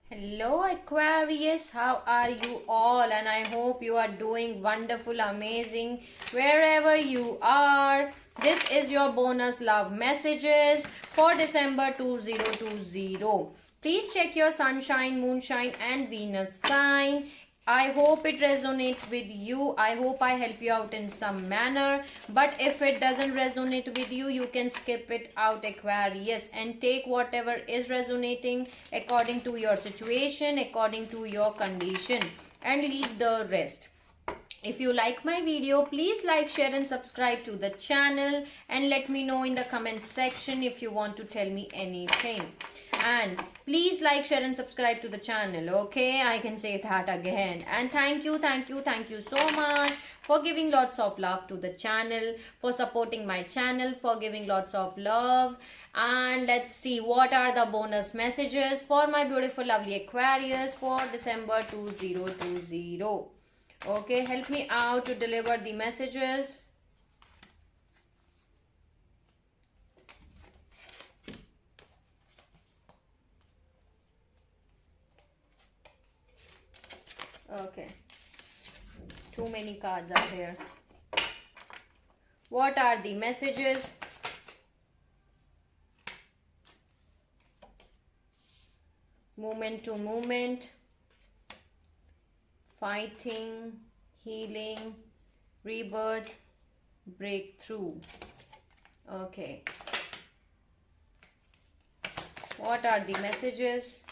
Hello Aquarius, how are you all? And I hope you are doing wonderful, amazing wherever you are. This is your bonus love messages for December 2020. Please check your sunshine, moonshine, and Venus sign. I hope it resonates with you. I hope I help you out in some manner. But if it doesn't resonate with you, you can skip it out, Aquarius, and take whatever is resonating according to your situation, according to your condition, and leave the rest. If you like my video, please like, share and subscribe to the channel, and let me know in the comment section if you want to tell me anything. And please like, share and subscribe to the channel. Okay, I can say that again. And thank you so much for giving lots of love to the channel, for supporting my channel, for giving lots of love. And let's see what are the bonus messages for my beautiful lovely Aquarius for December 2020. Okay, help me out to deliver the messages. Okay, too many cards are here. What are the messages? Moment to moment, fighting, healing, rebirth, breakthrough. Okay. What are the messages?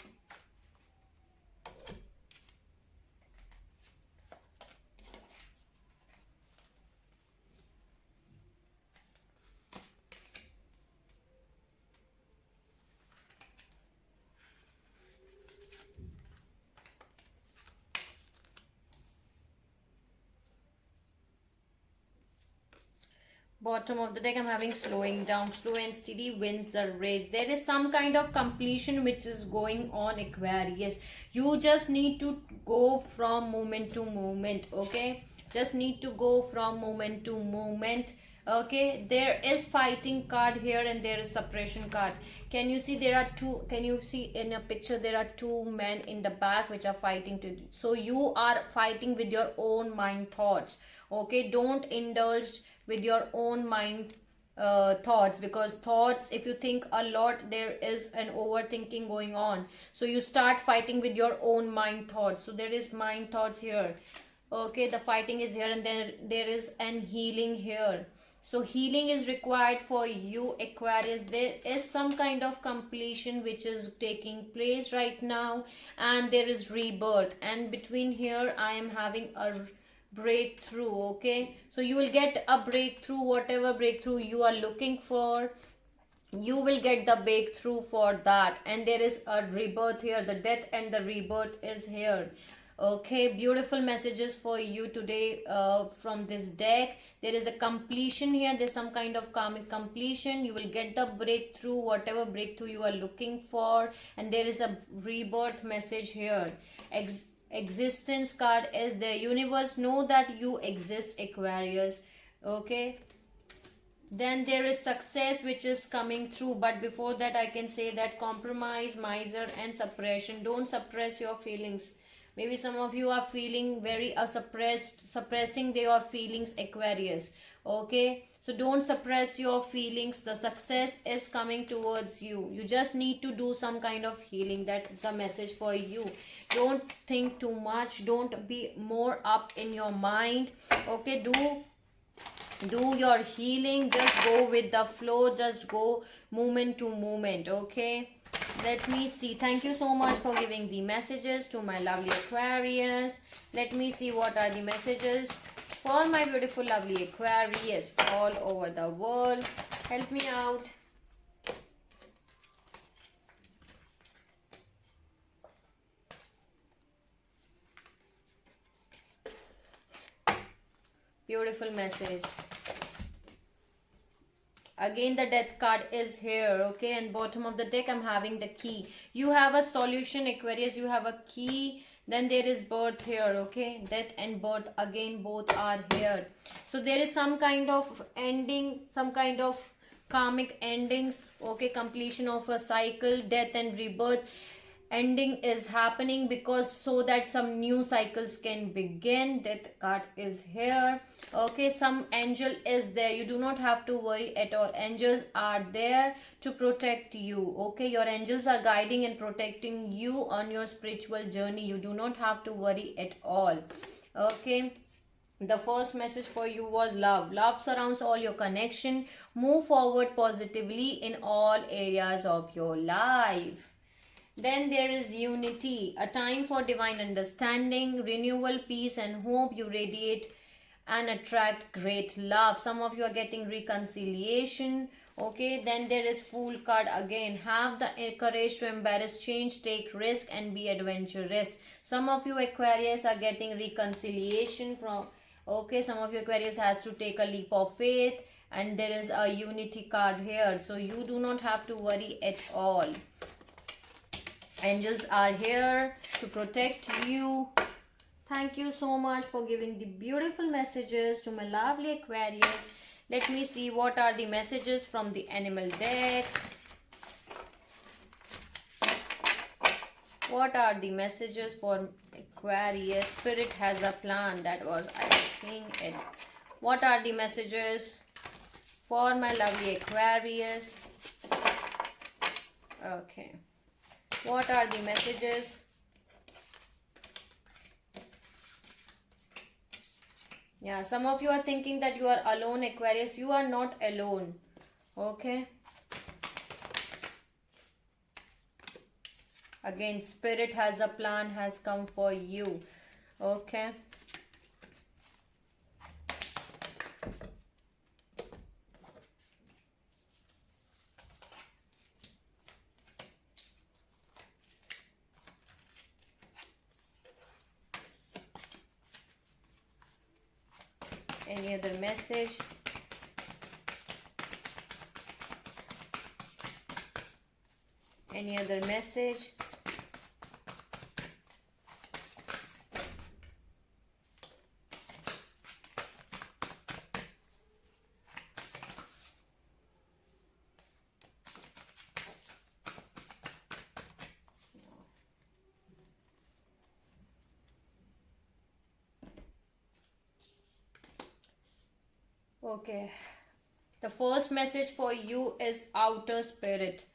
Bottom of the deck, I'm having slowing down. Slow and steady wins the race. There is some kind of completion which is going on, Aquarius. You just need to go from moment to moment. Okay, just need to go from moment to moment. Okay, there is fighting card here and there is suppression card. Can you see there are two? Can you see in a picture there are two men in the back which are fighting to? So you are fighting with your own mind thoughts. Okay, don't indulge with your own mind thoughts, because thoughts, if you think a lot, there is an overthinking going on, so you start fighting with your own mind thoughts. So there is mind thoughts here. Okay, the fighting is here, and then there is an healing here. So healing is required for you, Aquarius. There is some kind of completion which is taking place right now, and there is rebirth, and between here I am having a breakthrough. Okay, so you will get a breakthrough, whatever breakthrough you are looking for, you will get the breakthrough for that. And there is a rebirth here, the death and the rebirth is here. Okay, beautiful messages for you today from this deck. There is a completion here, there's some kind of karmic completion. You will get the breakthrough, whatever breakthrough you are looking for. And there is a rebirth message here. Existence card is the universe know that you exist, Aquarius. Okay, then there is success which is coming through, but before that I can say that compromise, miser and suppression. Don't suppress your feelings. Maybe some of you are feeling very suppressing their feelings, Aquarius. Okay, so don't suppress your feelings. The success is coming towards you. You just need to do some kind of healing. That's the message for you. Don't think too much, don't be more up in your mind. Okay, do your healing, just go with the flow, just go moment to moment. Okay, let me see. Thank you so much for giving the messages to my lovely Aquarius. Let me see what are the messages for my beautiful lovely Aquarius all over the world. Help me out. Beautiful message. Again the death card is here. Okay, and bottom of the deck I'm having the key. You have a solution, Aquarius, you have a key. Then there is birth here. Okay, death and birth, again both are here. So there is some kind of ending, some kind of karmic endings. Okay, completion of a cycle, death and rebirth. ending is happening, because so that some new cycles can begin. Death card is here. Okay, some angel is there. You do not have to worry at all. Angels are there to protect you. Okay, your angels are guiding and protecting you on your spiritual journey. You do not have to worry at all. Okay, the first message for you was love. Love surrounds all your connection. Move forward positively in all areas of your life. Then there is unity, a time for divine understanding, renewal, peace, and hope. You radiate and attract great love. Some of you are getting reconciliation. Okay, then there is Fool card again. Have the courage to embrace change, take risk, and be adventurous. Some of you Aquarius are getting reconciliation from. Okay, some of you Aquarius has to take a leap of faith, and there is a unity card here. So you do not have to worry at all. Angels are here to protect you. Thank you so much for giving the beautiful messages to my lovely Aquarius. Let me see what are the messages from the animal deck. What are the messages for Aquarius? Spirit has a plan. That was, I was seeing it. What are the messages for my lovely Aquarius? Okay. What are the messages? Yeah, some of you are thinking that you are alone, Aquarius. You are not alone. Okay. Again, Spirit has a plan, has come for you. Okay. Any other message? Any other message? Okay. The first message for you is outer spirit.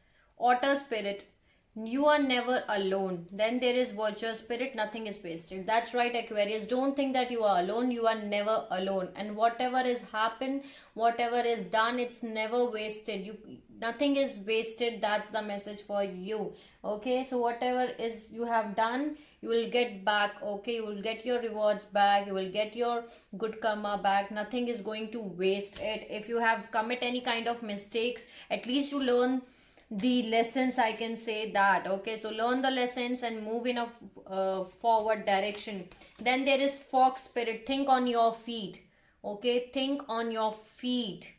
Outer spirit. You are never alone. Then there is vulture spirit. Nothing is wasted. That's right, Aquarius. Don't think that you are alone. You are never alone. And whatever is happened, whatever is done, it's never wasted. Nothing is wasted. That's the message for you. Okay, so whatever is you have done, you will get back. Okay, you will get your rewards back. You will get your good karma back. Nothing is going to waste it. If you have commit any kind of mistakes, at least you learn the lessons, I can say that. Okay, so learn the lessons and move in a forward direction. Then there is fox spirit. Think on your feet. Okay, think on your feet.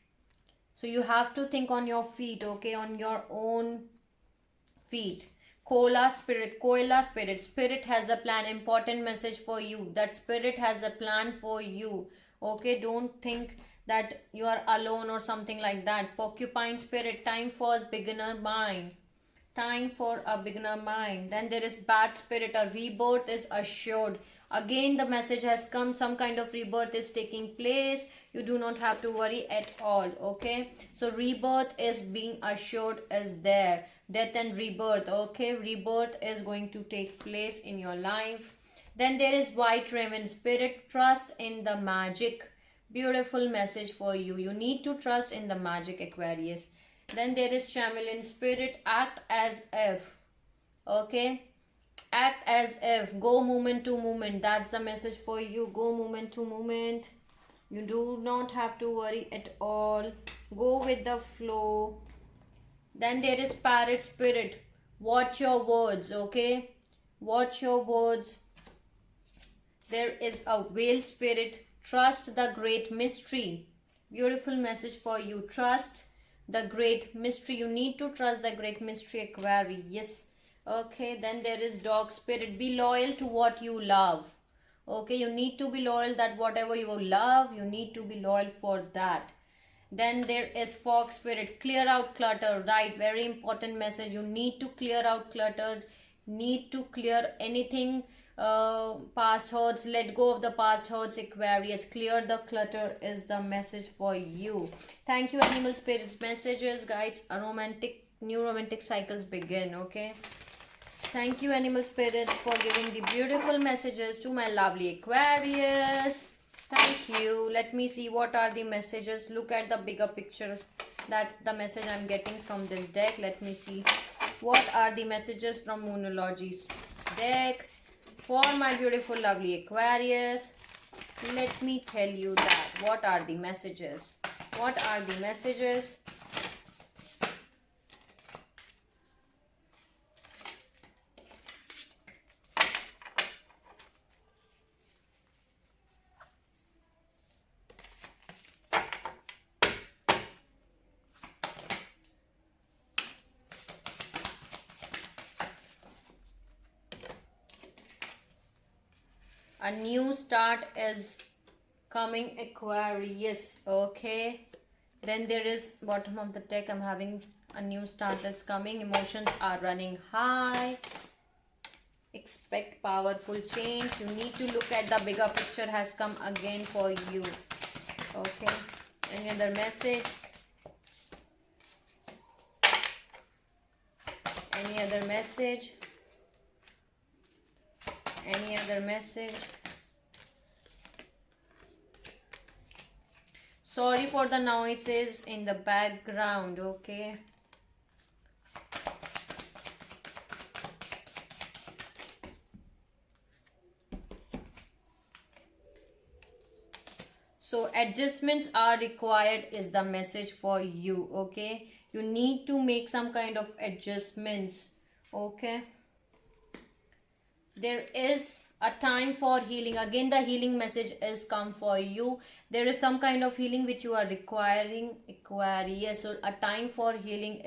So you have to think on your feet. Okay, on your own feet. Koala spirit. Koala spirit. Spirit has a plan. Important message for you. That spirit has a plan for you. Okay, don't think that you are alone or something like that. Porcupine spirit. Time for a beginner mind. Time for a beginner mind. Then there is bat spirit. A rebirth is assured. Again, the message has come. Some kind of rebirth is taking place. You do not have to worry at all. Okay, so rebirth is being assured is there. Death and rebirth. Okay, rebirth is going to take place in your life. Then there is white raven spirit. Trust in the magic. Beautiful message for you. You need to trust in the magic, Aquarius. Then there is chameleon spirit. Act as if. Okay, act as if. Go moment to moment. That's the message for you. Go moment to moment. You do not have to worry at all. Go with the flow. Then there is parrot spirit. Watch your words. Okay, watch your words. There is a whale spirit. Trust the great mystery. Beautiful message for you. Trust the great mystery. You need to trust the great mystery, Aquarius. Yes. Okay, then there is dog spirit. Be loyal to what you love. Okay, you need to be loyal that whatever you love, you need to be loyal for that. Then there is fox spirit. Clear out clutter. Right, very important message. You need to clear out clutter need to clear anything, past hurts, let go of the past hurts. Aquarius, clear the clutter is the message for you. Thank you, animal spirits, messages, guides. A romantic, new romantic cycles begin. Okay, thank you, animal spirits, for giving the beautiful messages to my lovely Aquarius. Thank you. Let me see what are the messages. Look at the bigger picture, that the message I'm getting from this deck. Let me see what are the messages from Moonology's deck for my beautiful lovely Aquarius. Let me tell you that. What are the messages? What are the messages? A new start is coming, Aquarius. Okay, then there is bottom of the deck, I'm having a new start is coming. Emotions are running high. Expect powerful change. You need to look at the bigger picture has come again for you. Okay, any other message? Any other message? Any other message? Sorry for the noises in the background. Okay, so adjustments are required is the message for you. Okay, you need to make some kind of adjustments. Okay, there is a time for healing. Again, the healing message is come for you. There is some kind of healing which you are requiring, Aquarius. So a time for healing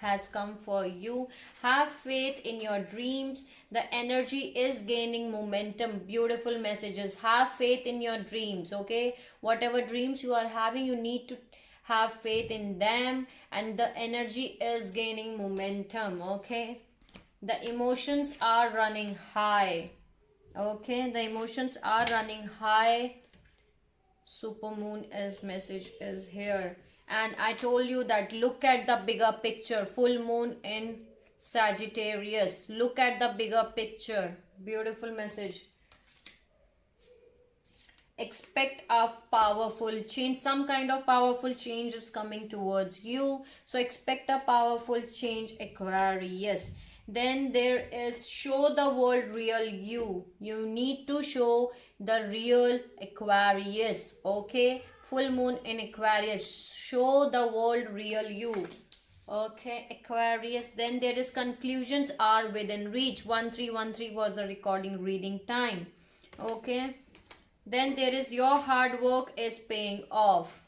has come for you. Have faith in your dreams. The energy is gaining momentum. Beautiful messages. Have faith in your dreams. Okay, whatever dreams you are having, you need to have faith in them, and the energy is gaining momentum. Okay, the emotions are running high. Okay, the emotions are running high. Supermoon is message is here, and I told you that look at the bigger picture. Full moon in Sagittarius. Look at the bigger picture. Beautiful message. Expect a powerful change. Some kind of powerful change is coming towards you, so expect a powerful change, Aquarius. Then there is show the world real you. You need to show the real Aquarius. Okay, full moon in Aquarius, show the world real you. Okay, Aquarius. Then there is conclusions are within reach. 1313 was the recording reading time. Okay, then there is your hard work is paying off.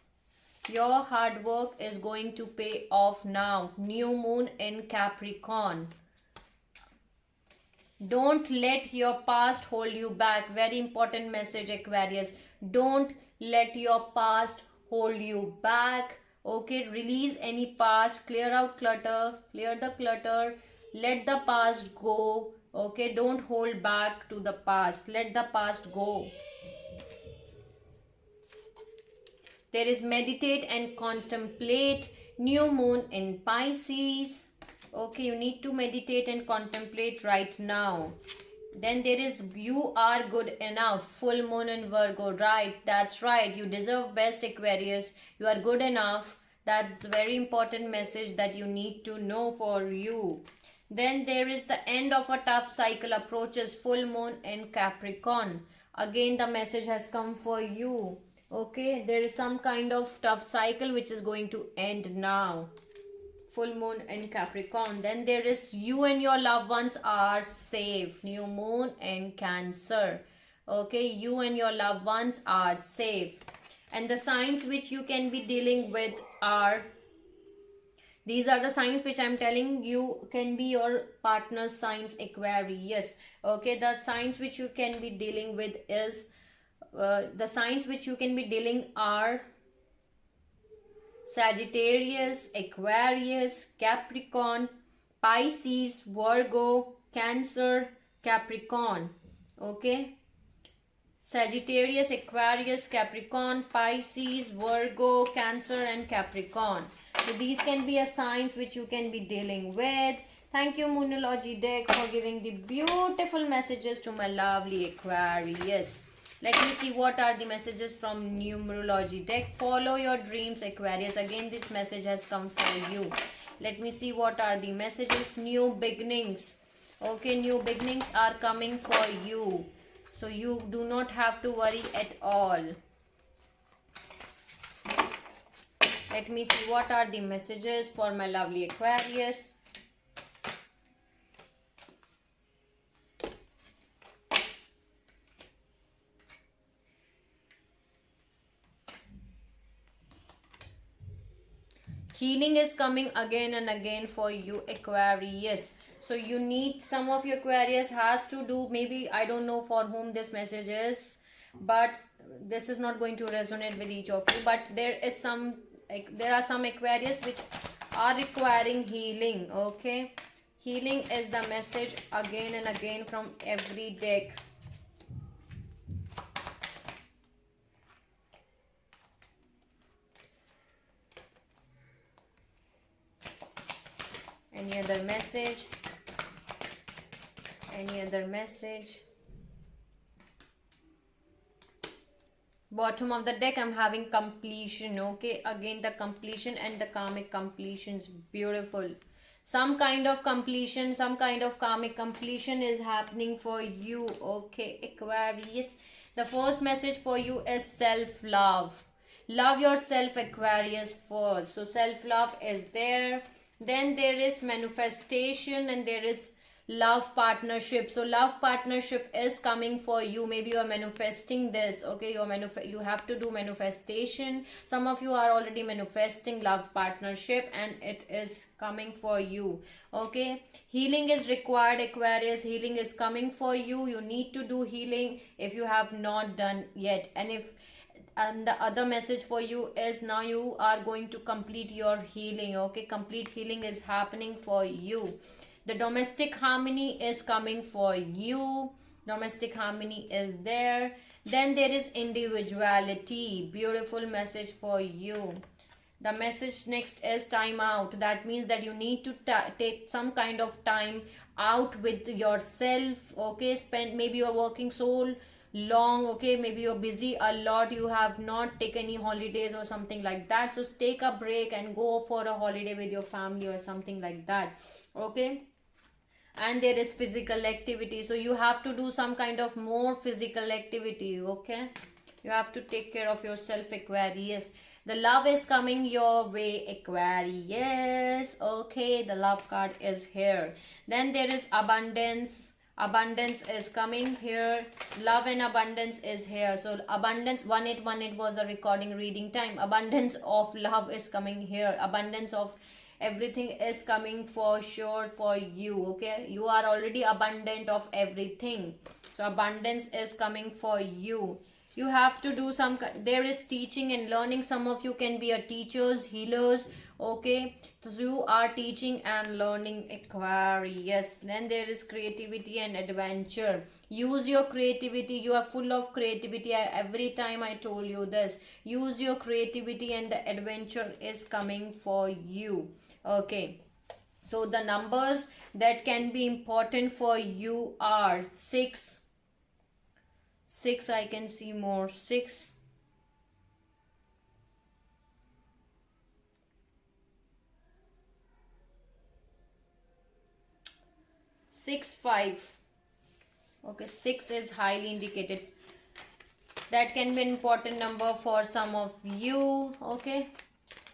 Your hard work is going to pay off now. New moon in Capricorn. Don't let your past hold you back. Very important message, Aquarius. Don't let your past hold you back. Okay, release any past. Clear out clutter. Clear the clutter. Let the past go. Okay, don't hold back to the past. Let the past go. There is meditate and contemplate. New moon in Pisces. Okay, you need to meditate and contemplate right now. Then there is you are good enough. Full moon in Virgo. Right, that's right. You deserve best, Aquarius. You are good enough. That's the very important message that you need to know for you. Then there is the end of a tough cycle approaches. Full moon in Capricorn. Again, the message has come for you. Okay, there is some kind of tough cycle which is going to end now. Full moon in Capricorn. Then there is you and your loved ones are safe. New moon in Cancer. Okay, you and your loved ones are safe. And the signs which you can be dealing with are, these are the signs which I'm telling you can be your partner's signs, Aquarius. Okay, the signs which you can be dealing with is the signs which you can be dealing are Sagittarius, Aquarius, Capricorn, Pisces, Virgo, Cancer, Capricorn. Okay. Sagittarius, Aquarius, Capricorn, Pisces, Virgo, Cancer and Capricorn. So these can be a signs which you can be dealing with. Thank you Moonology deck for giving the beautiful messages to my lovely Aquarius. Let me see what are the messages from Numerology deck. Follow your dreams, Aquarius. Again, this message has come for you. Let me see what are the messages. New beginnings. Okay, new beginnings are coming for you. So you do not have to worry at all. Let me see what are the messages for my lovely Aquarius. Healing is coming again and again for you, Aquarius. So you need, some of your Aquarius has to do, maybe I don't know for whom this message is, but this is not going to resonate with each of you. But there are some Aquarius which are requiring healing. Okay, healing is the message again and again from every deck. Any other message? Any other message? Bottom of the deck, I'm having completion. Okay, again the completion and the karmic completions. Beautiful. Some kind of completion, some kind of karmic completion is happening for you. Okay, Aquarius. The first message for you is self-love. Love yourself, Aquarius, first. So self-love is there. Then there is manifestation and there is love partnership. So love partnership is coming for you. Maybe you are manifesting this. Okay, you have to do manifestation. Some of you are already manifesting love partnership and it is coming for you. Okay, healing is required, Aquarius. Healing is coming for you. You need to do healing if you have not done yet. And the other message for you is now you are going to complete your healing. Okay, complete healing is happening for you. The domestic harmony is coming for you. Domestic harmony is there. Then there is individuality. Beautiful message for you. The message next is time out. That means that you need to take some kind of time out with yourself. Okay, maybe you are working so long. Okay, maybe you're busy a lot, you have not taken any holidays or something like that. So take a break and go for a holiday with your family or something like that. Okay, and there is physical activity. So you have to do some kind of more physical activity. Okay, you have to take care of yourself, Aquarius. The love is coming your way, Aquarius. Okay, the love card is here. Then there is abundance. Abundance is coming here. Love and abundance is here. So abundance 1818 was a recording reading time. Abundance of love is coming here. Abundance of everything is coming for sure for you. Okay, you are already abundant of everything. So abundance is coming for you. You have to do some, there is teaching and learning. Some of you can be a teachers, healers. Okay, so you are teaching and learning, Aquarius. Then there is creativity and adventure. Use your creativity. You are full of creativity. Every time I told you this, use your creativity and the adventure is coming for you. Okay, so the numbers that can be important for you are 6. I can see more. 6, 6, 5. Okay, 6 is highly indicated. That can be an important number for some of you. Okay,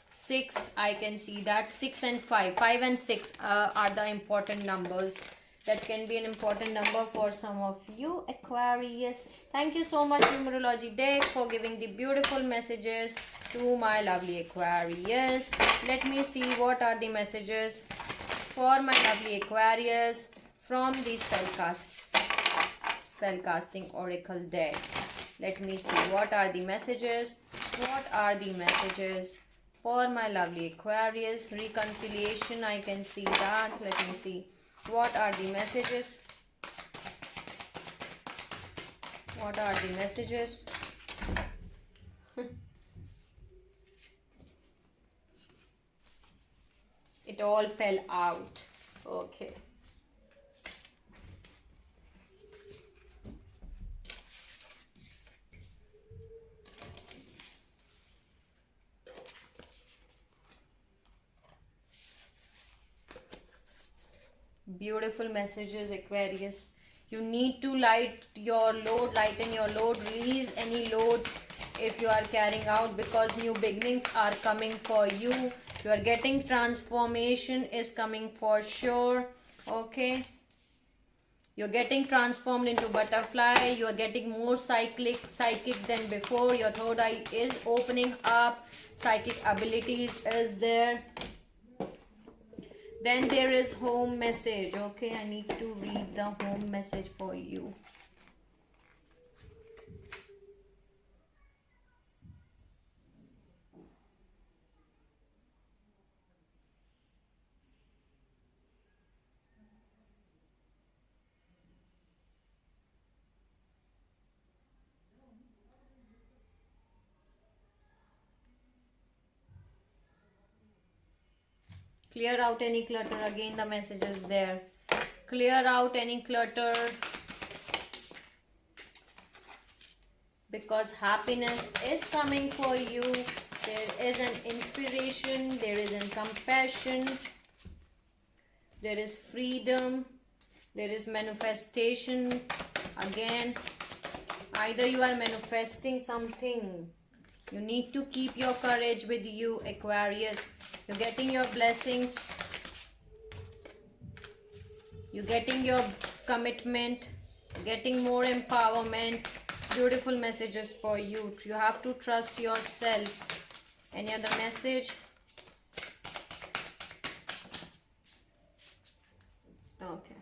6, I can see that. 6 and 5. 5 and 6 are the important numbers. That can be an important number for some of you, Aquarius. Thank you so much, Numerology deck, for giving the beautiful messages to my lovely Aquarius. Let me see what are the messages for my lovely Aquarius from the spellcasting oracle deck. Let me see what are the messages. What are the messages for my lovely Aquarius? Reconciliation, I can see that. Let me see. What are the messages? What are the messages? It all fell out. Okay. Beautiful messages, Aquarius. You need to lighten your load, release any loads if you are carrying out, because new beginnings are coming for you. You are getting transformation is coming for sure. Okay. You're getting transformed into butterfly. You're getting more psychic than before. Your third eye is opening up. Psychic abilities is there. Then there is home message. Okay, I need to read the home message for you. Clear out any clutter. Again, the message is there. Clear out any clutter, because happiness is coming for you. There is an inspiration. There is a compassion. There is freedom. There is manifestation. Again, either you are manifesting something. You need to keep your courage with you, Aquarius. You're getting your blessings. You're getting your commitment. Getting more empowerment. Beautiful messages for you. You have to trust yourself. Any other message? Okay.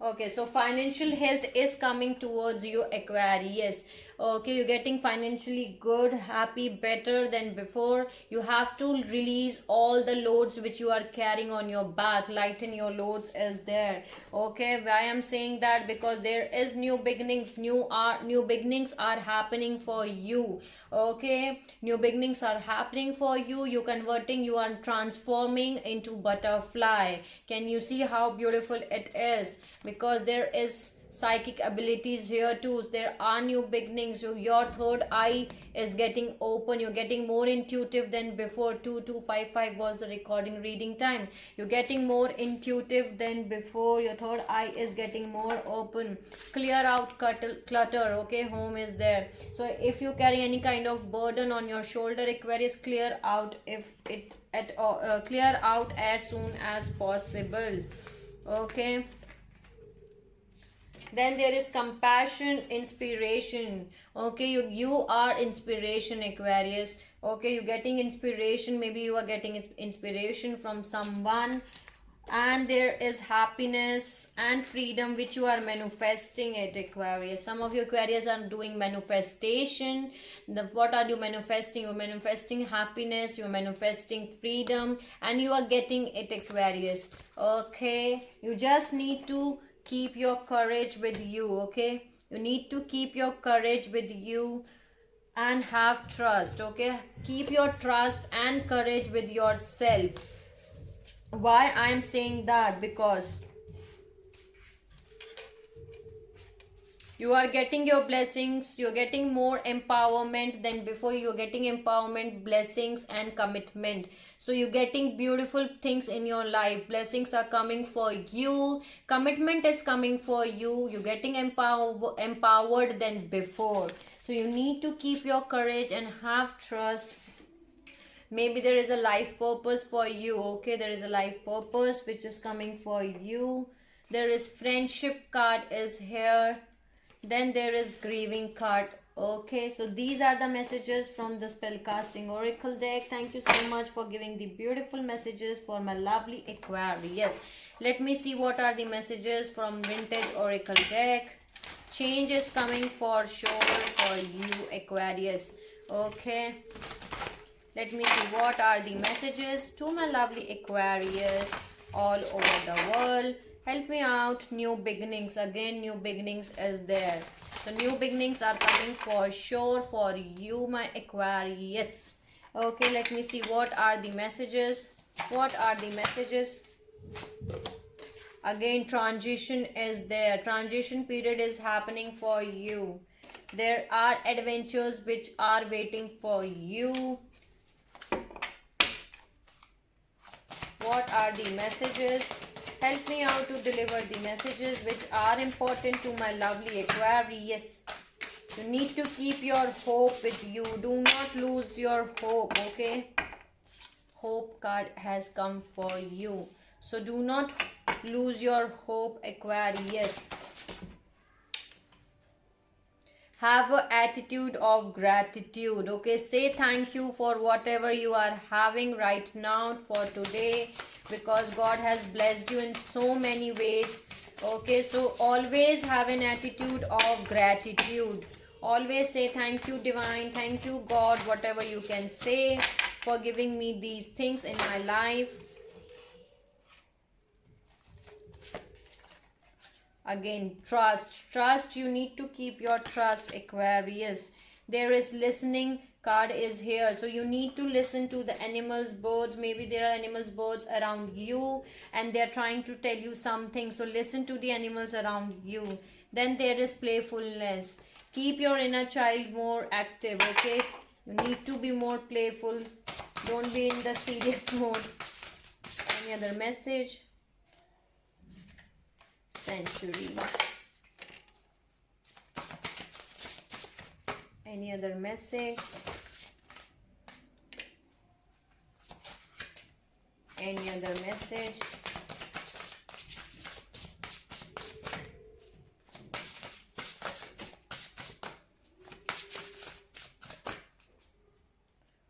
Okay, so financial health is coming towards you, Aquarius. Okay, you're getting financially good, happy, better than before. You have to release all the loads which you are carrying on your back. Lighten your loads is there. Okay, why I'm saying that? Because there is new beginnings. New beginnings are happening for you. Okay, new beginnings are happening for you. You converting, you are transforming into butterfly. Can you see how beautiful it is? Because there is psychic abilities here too. There are new beginnings. So your third eye is getting open. You're getting more intuitive than before. 2255 was the recording reading time. You're getting more intuitive than before. Your third eye is getting more open. Clear out clutter. Okay, home is there. So if you carry any kind of burden on your shoulder, Aquarius, clear out if it at all, clear out as soon as possible. Okay. Then there is compassion, inspiration. Okay, you are inspiration, Aquarius. Okay, you're getting inspiration. Maybe you are getting inspiration from someone. And there is happiness and freedom which you are manifesting it, Aquarius. Some of you Aquarius are doing manifestation. What are you manifesting? You're manifesting happiness, you're manifesting freedom, and you are getting it, Aquarius. Okay, you just need to keep your courage with you. Okay, you need to keep your courage with you and have trust. Okay, keep your trust and courage with yourself. Why I am saying that? Because you are getting your blessings. You're getting more empowerment than before. You're getting empowerment, blessings, and commitment. So you're getting beautiful things in your life. Blessings are coming for you. Commitment is coming for you. You're getting empowered than before. So you need to keep your courage and have trust. Maybe there is a life purpose for you. Okay, there is a life purpose which is coming for you. There is friendship card is here. Then there is grieving card. Okay, so these are the messages from the spellcasting oracle deck. Thank you so much for giving the beautiful messages for my lovely Aquarius. Let me see what are the messages from vintage oracle deck. Change is coming for sure for you, Aquarius. Okay, Let me see what are the messages to my lovely Aquarius all over the world. Help me out. New beginnings. Again, new beginnings is there. So new beginnings are coming for sure for you, my Aquarius. Okay, let me see what are the messages. What are the messages? Again, transition is there. Transition period is happening for you. There are adventures which are waiting for you. What are the messages? Help me out to deliver the messages which are important to my lovely Aquarius. You need to keep your hope with you. Do not lose your hope, okay? Hope card has come for you. So do not lose your hope, Aquarius. Have an attitude of gratitude, okay? Say thank you for whatever you are having right now for today, because God has blessed you in so many ways, okay? So always have an attitude of gratitude. Always say thank you, divine, thank you, God, whatever you can say for giving me these things in my life. Again, trust. You need to keep your trust, Aquarius. There is listening card is here, so you need to listen to the animals, birds. Maybe there are animals, birds around you and they are trying to tell you something, so listen to the animals around you. Then there is playfulness. Keep your inner child more active, okay? You need to be more playful. Don't be in the serious mode. Any other message? Century. Any other message? Any other message?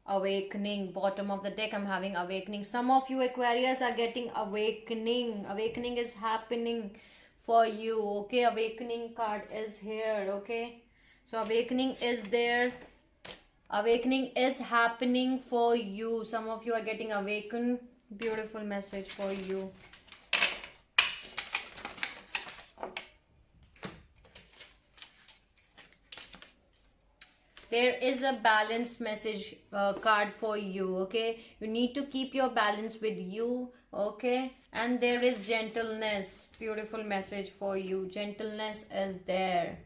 Awakening. Bottom of the deck, I'm having awakening. Some of you Aquarius are getting awakening. Awakening is happening for you, okay? Awakening card is here, okay? So awakening is there. Awakening is happening for you. Some of you are getting awakened. Beautiful message for you. There is a balance message card for you, okay? You need to keep your balance with you, okay? And there is gentleness. Beautiful message for you. Gentleness is there.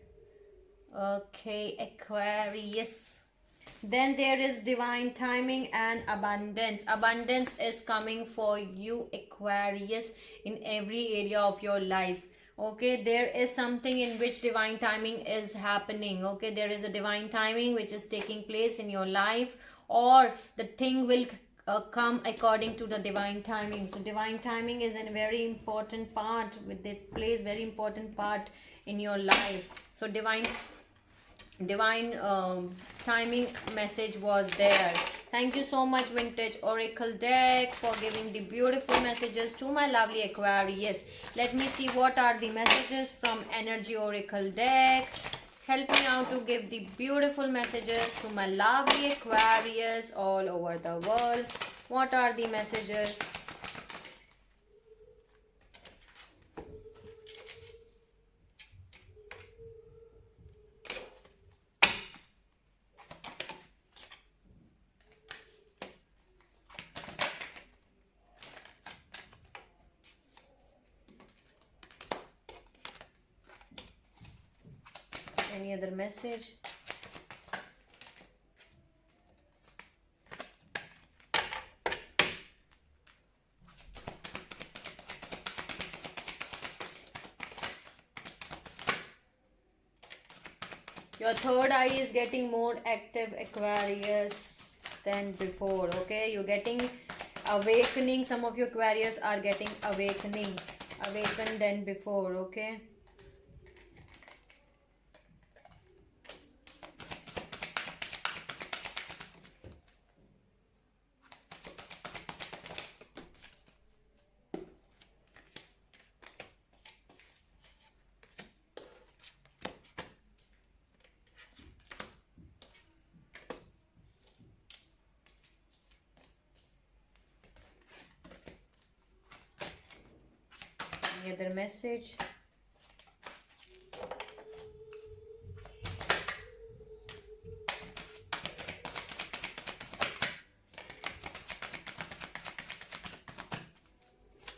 Okay, Aquarius. Then there is divine timing and abundance. Abundance is coming for you, Aquarius, in every area of your life. Okay, there is something in which divine timing is happening. Okay, there is a divine timing which is taking place in your life, or the thing will come according to the divine timing. So divine timing is a very important part, with it plays very important part in your life. So divine timing message was there. Thank you so much, Vintage Oracle deck, for giving the beautiful messages to my lovely Aquarius. Let me see what are the messages from Energy Oracle deck. Help me out to give the beautiful messages to my lovely Aquarius all over the world. What are the messages? Any other message? Your third eye is getting more active, Aquarius, than before, okay? You're getting awakening. Some of you Aquarius are getting awakened than before, okay? Any other message?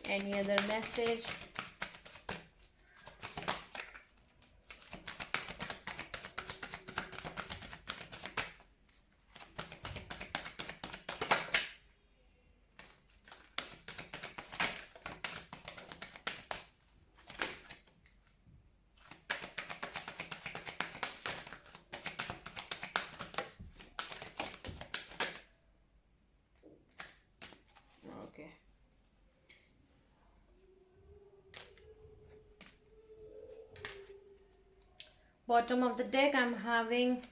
Any other message? Okay. Bottom of the deck, I'm having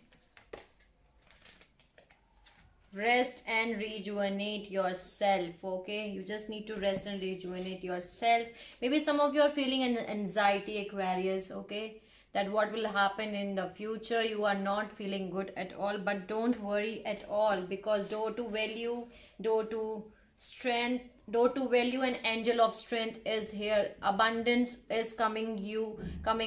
rest and rejuvenate yourself. Okay, you just need to rest and rejuvenate yourself. Maybe some of you are feeling an anxiety, Aquarius. Okay, that what will happen in the future, you are not feeling good at all, but don't worry at all, because door to value, door to strength, door to value, and angel of strength is here. Abundance is coming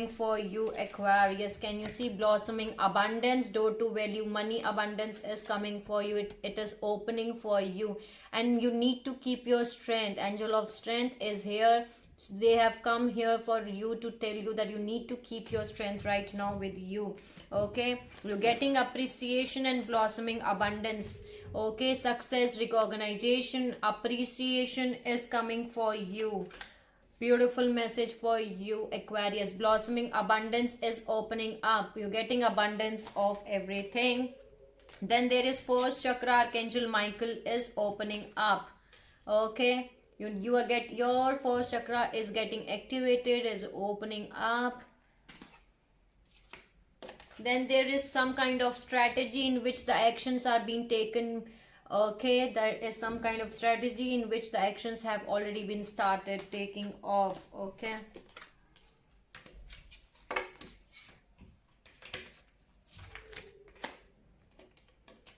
for you, Aquarius. Can you see blossoming abundance? Door to value, money abundance is coming for you. It is opening for you, and you need to keep your strength. Angel of strength is here. They have come here for you to tell you that you need to keep your strength right now with you. Okay, you're getting appreciation and blossoming abundance. Okay, success, recognition, appreciation is coming for you. Beautiful message for you, Aquarius. Blossoming abundance is opening up. You're getting abundance of everything. Then there is first chakra, Archangel Michael is opening up. Okay, you are get your first chakra is getting activated, is opening up. Then there is some kind of strategy in which the actions are being taken. Okay, there is some kind of strategy in which the actions have already been started taking off. Okay,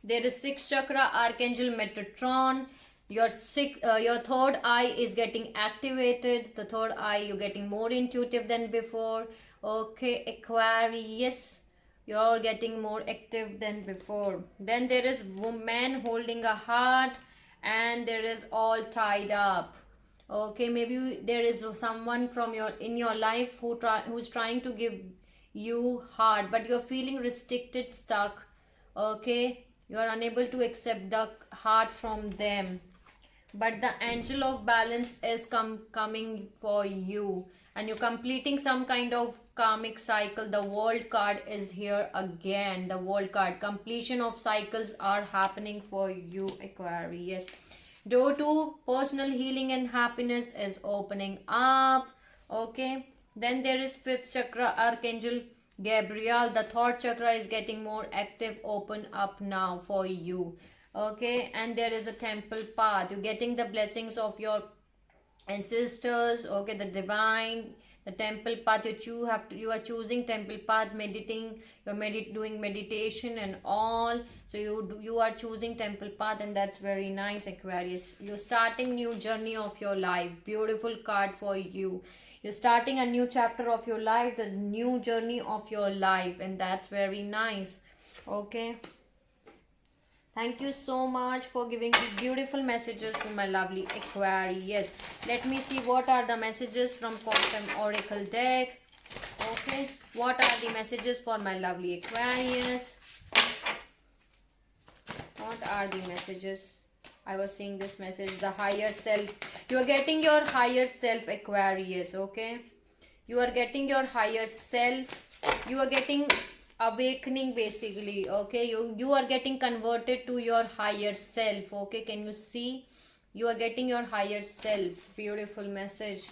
there is sixth chakra, Archangel Metatron. Your third eye is getting activated. The third eye, you're getting more intuitive than before. Okay, Aquarius, you're getting more active than before. Then there is woman holding a heart, and there is all tied up. Okay, maybe there is someone from your life who's trying to give you heart, but you're feeling restricted, stuck. Okay, you are unable to accept the heart from them, but the angel of balance is coming for you, and you're completing some kind of karmic cycle. The world card is here again. The world card, completion of cycles are happening for you, Aquarius. Door to personal healing and happiness is opening up. Okay, then there is fifth chakra, Archangel Gabriel. The third chakra is getting more active, open up now for you. Okay, and there is a temple path. You're getting the blessings of your ancestors. Okay, the divine, the temple path. You are choosing temple path, meditating. You're doing meditation and all. So you are choosing temple path, and that's very nice, Aquarius. You're starting new journey of your life. Beautiful card for you. You're starting a new chapter of your life, the new journey of your life, and that's very nice. Okay, thank you so much for giving these beautiful messages to my lovely Aquarius. Let me see what are the messages from Quantum Oracle deck. Okay, what are the messages for my lovely Aquarius? What are the messages? I was seeing this message, the higher self. You are getting your higher self, Aquarius. Okay, you are getting your higher self. You are getting awakening, basically. Okay, you are getting converted to your higher self. Okay, can you see? You are getting your higher self. Beautiful message.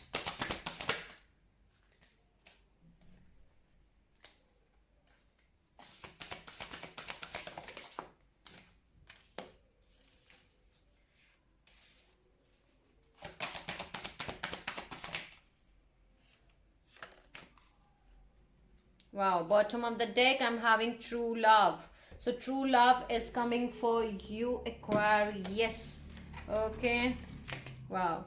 Wow, bottom of the deck, I'm having true love. So true love is coming for you, Aquarius. Okay, wow.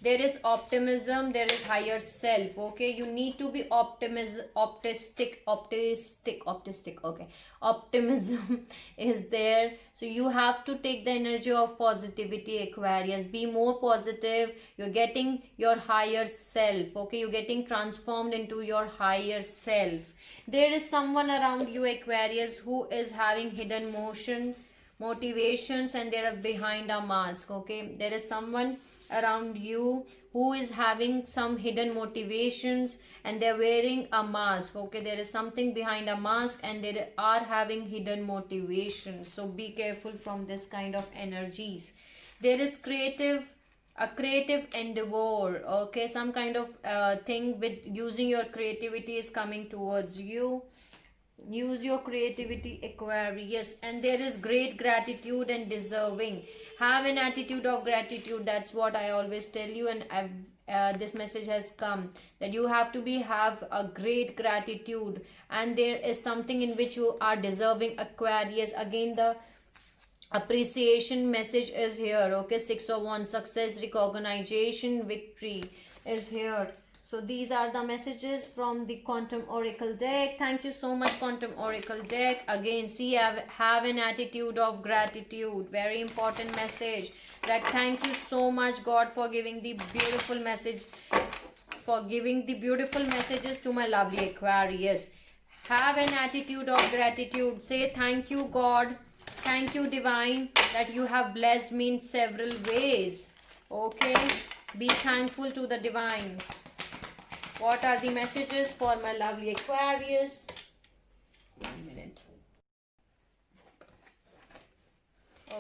There is optimism, there is higher self. Okay, you need to be optimistic. Okay, optimism is there, so you have to take the energy of positivity, Aquarius. Be more positive. You're getting your higher self. Okay, you're getting transformed into your higher self. There is someone around you, Aquarius, who is having hidden motivations, and they are behind a mask. Okay, there is someone around you who is having some hidden motivations, and they're wearing a mask. Okay, there is something behind a mask, and they are having hidden motivations, so be careful from this kind of energies. There is a creative endeavor. Okay, some kind of thing with using your creativity is coming towards you. Use your creativity, Aquarius. And there is great gratitude and deserving. Have an attitude of gratitude. That's what I always tell you, and this message has come that you have to have a great gratitude, and there is something in which you are deserving, Aquarius. Again, the appreciation message is here. Okay, 601, success, recognition, victory is here. So these are the messages from the Quantum Oracle deck. Thank you so much, Quantum Oracle deck. Again, see, have an attitude of gratitude. Very important message. Like, thank you so much, God, for giving the beautiful message, for giving the beautiful messages to my lovely Aquarius. Have an attitude of gratitude. Say thank you, God. Thank you, Divine, that you have blessed me in several ways. Okay, be thankful to the Divine. What are the messages for my lovely Aquarius? 1 minute.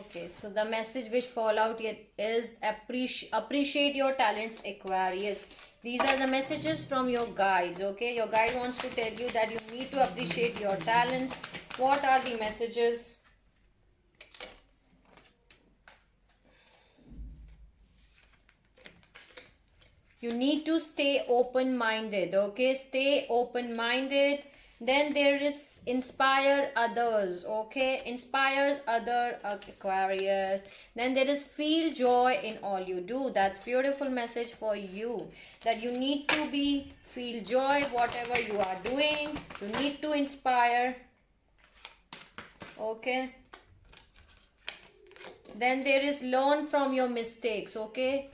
Okay, so the message which fall out here is appreciate your talents, Aquarius. These are the messages from your guides. Okay, your guide wants to tell you that you need to appreciate your talents. What are the messages? You need to stay open-minded. Okay, stay open-minded. Then there is inspire others. Okay, inspires other, Aquarius. Then there is feel joy in all you do. That's beautiful message for you, that you need to feel joy whatever you are doing. You need to inspire. Okay, then there is learn from your mistakes. Okay,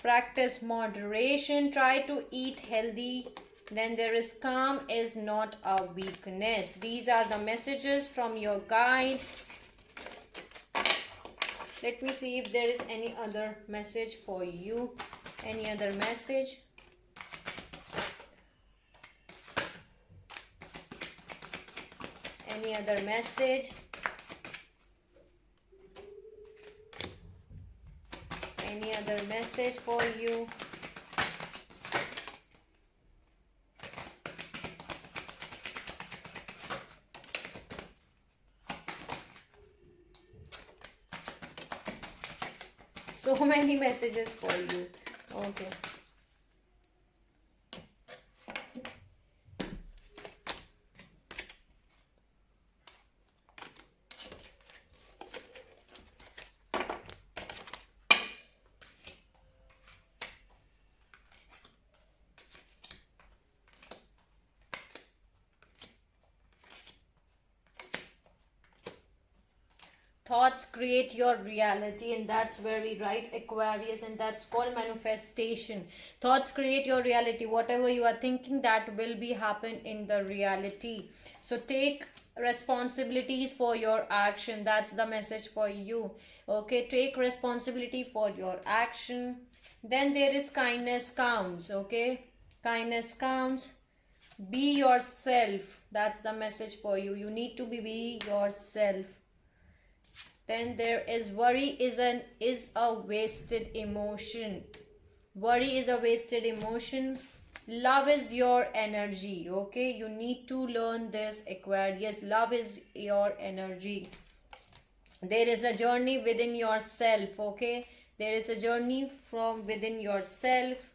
practice moderation, try to eat healthy. Then there is calm is not a weakness. These are the messages from your guides. Let me see if there is any other message for you. Any other message? Any other message? Any other message for you? So many messages for you. Okay. Thoughts create your reality, and that's very right, Aquarius, and that's called manifestation. Thoughts create your reality. Whatever you are thinking, that will be happen in the reality. So take responsibilities for your action. That's the message for you. Okay, take responsibility for your action. Then there is kindness counts. Okay, kindness counts. Be yourself. That's the message for you. You need to be yourself. Then there is worry is a wasted emotion. Worry is a wasted emotion. Love is your energy. Okay, you need to learn this, Aquarius. Love is your energy. There is a journey within yourself. Okay, there is a journey from within yourself.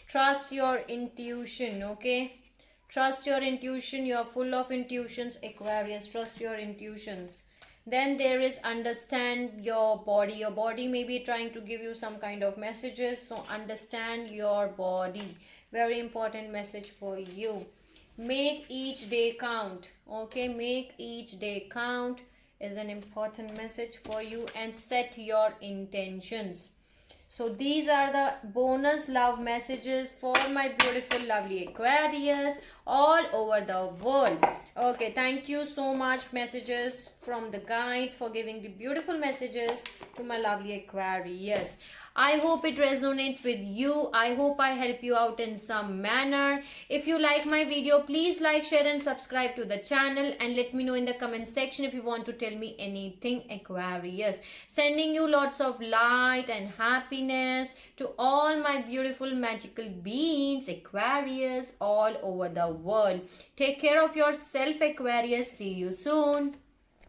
Trust your intuition. Okay, trust your intuition. You are full of intuitions, Aquarius. Trust your intuitions. Then there is understand your body. Your body may be trying to give you some kind of messages, so understand your body. Very important message for you. Make each day count. Okay, make each day count is an important message for you. And set your intentions. So these are the bonus love messages for my beautiful lovely Aquarius all over the world. Okay, thank you so much messages from the guides for giving the beautiful messages to my lovely Aquarius. I hope it resonates with you. I hope I help you out in some manner. If you like my video, please like, share and subscribe to the channel, and let me know in the comment section if you want to tell me anything, Aquarius. Sending you lots of light and happiness to all my beautiful magical beings, Aquarius, all over the world. Take care of yourself, Aquarius. See you soon.